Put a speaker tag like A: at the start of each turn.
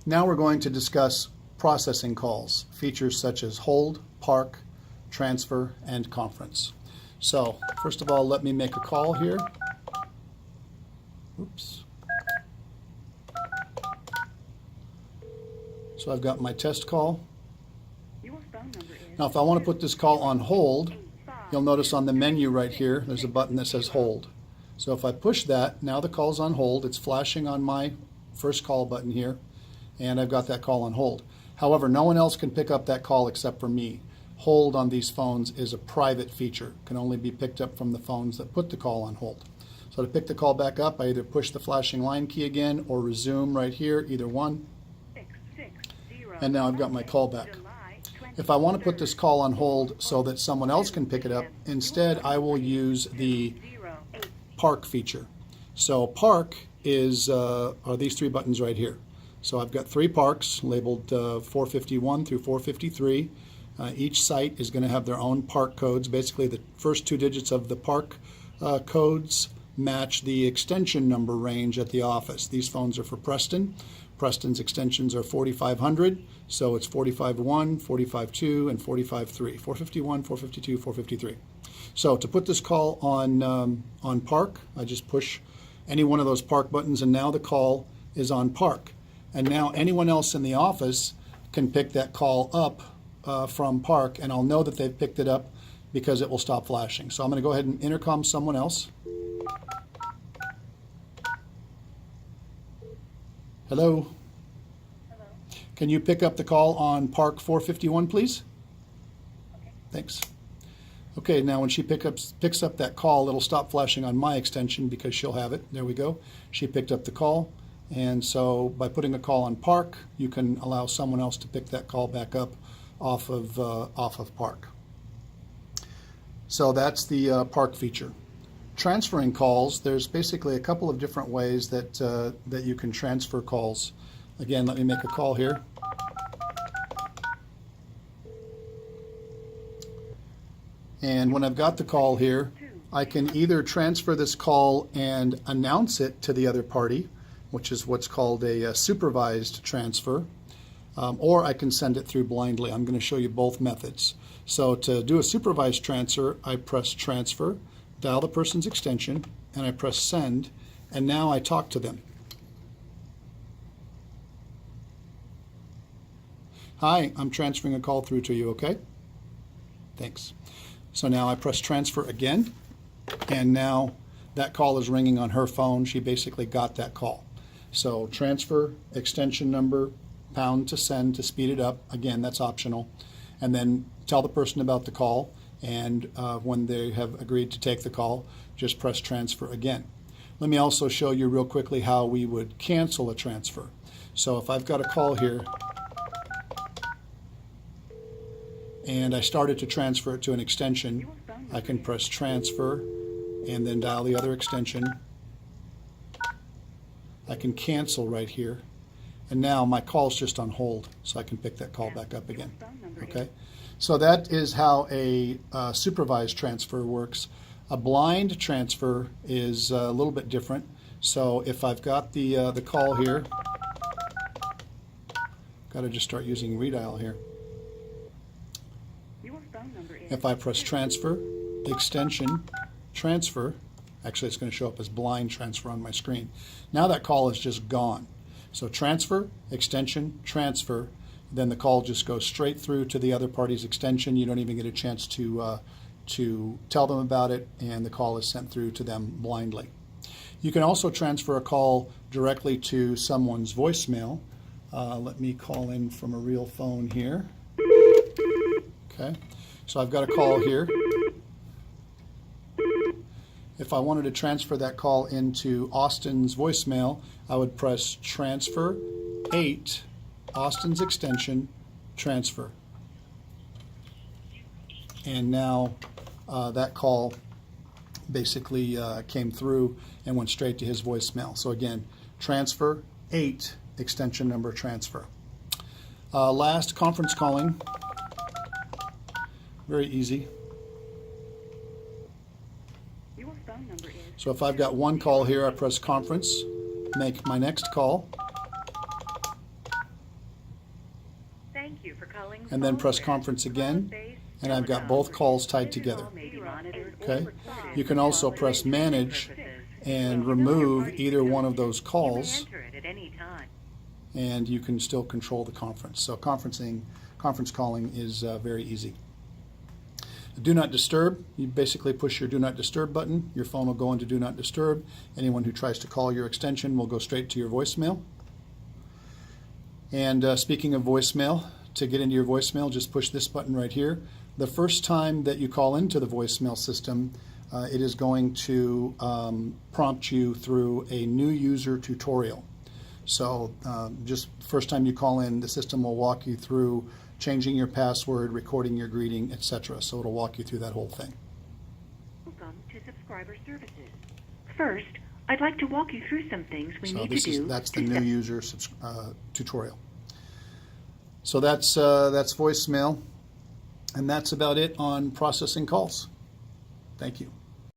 A: Now we're going to discuss processing calls, features such as hold, park, transfer, and conference. So first of all, let me make a call here. Oops. So I've got my test call. Now if I want to put this call on hold, you'll notice on the menu right here, there's a button that says hold. So if I push that, now the call's on hold. It's flashing on my first call button here, and I've got that call on hold. However, no one else can pick up that call except for me. Hold on these phones is a private feature. It can only be picked up from the phones that put the call on hold. So to pick the call back up, I either push the flashing line key again or resume right here, either one. And now I've got my call back. If I want to put this call on hold so that someone else can pick it up, instead I will use the park feature. So park is are these three buttons right here. So I've got three parks labeled 451 through 453. Each site is going to have their own park codes. Basically, the first two digits of the park codes match the extension number range at the office. These phones are for Preston. Preston's extensions are 4500, so it's 451, 452, and 453. 451, 452, 453. So to put this call on park, I just push any one of those park buttons, and now the call is on park. And now anyone else in the office can pick that call up from park, and I'll know that they've picked it up because it will stop flashing. So I'm going to go ahead and intercom someone else. Hello?
B: Hello.
A: Can you pick up the call on park 451, please?
B: Okay.
A: Thanks. Okay, now when she picks up that call, it'll stop flashing on my extension because she'll have it. There we go. She picked up the call. And so by putting a call on park, you can allow someone else to pick that call back up off of park. So that's the park feature. Transferring calls, there's basically a couple of different ways that that you can transfer calls. Again, let me make a call here. And when I've got the call here, I can either transfer this call and announce it to the other party, which is what's called a supervised transfer, or I can send it through blindly. I'm going to show you both methods. So to do a supervised transfer, I press transfer, dial the person's extension, and I press send, and now I talk to them. Hi, I'm transferring a call through to you, okay? Thanks. So now I press transfer again, and now that call is ringing on her phone. She basically got that call. So transfer, extension number, pound to send to speed it up. Again, that's optional. And then tell the person about the call, and when they have agreed to take the call, just press transfer again. Let me also show you real quickly how we would cancel a transfer. So if I've got a call here, and I started to transfer it to an extension, I can press transfer and then dial the other extension. I can cancel right here, and now my call's just on hold, so I can pick that call back up again. Okay, so that is how a supervised transfer works. A blind transfer is a little bit different. So if I've got the call here, got to just start using redial here. If I press transfer, extension, transfer, actually it's going to show up as blind transfer on my screen. Now that call is just gone. So transfer, extension, transfer, then the call just goes straight through to the other party's extension. You don't even get a chance to tell them about it, and the call is sent through to them blindly. You can also transfer a call directly to someone's voicemail. Let me call in from a real phone here. Okay, so I've got a call here. If I wanted to transfer that call into Austin's voicemail, I would press transfer 8, Austin's extension, transfer. And now that call basically came through and went straight to his voicemail. So again, transfer 8, extension number, transfer. Last, conference calling. Very easy. So if I've got one call here, I press conference, make my next call, and then press conference again, and I've got both calls tied together. Okay? You can also press manage and remove either one of those calls, and you can still control the conference. So conference calling is very easy. Do not disturb. You basically push your do not disturb button. Your phone will go into do not disturb. Anyone who tries to call your extension will go straight to your voicemail. And speaking of voicemail, to get into your voicemail, just push this button right here. The first time that you call into the voicemail system, it is going to prompt you through a new user tutorial. So just first time you call in, the system will walk you through changing your password, recording your greeting, etc. So it'll walk you through that whole thing.
C: Welcome to Subscriber Services. First, I'd like to walk you through some things we need to do.
A: That's the new user tutorial. So that's voicemail, and that's about it on processing calls. Thank you.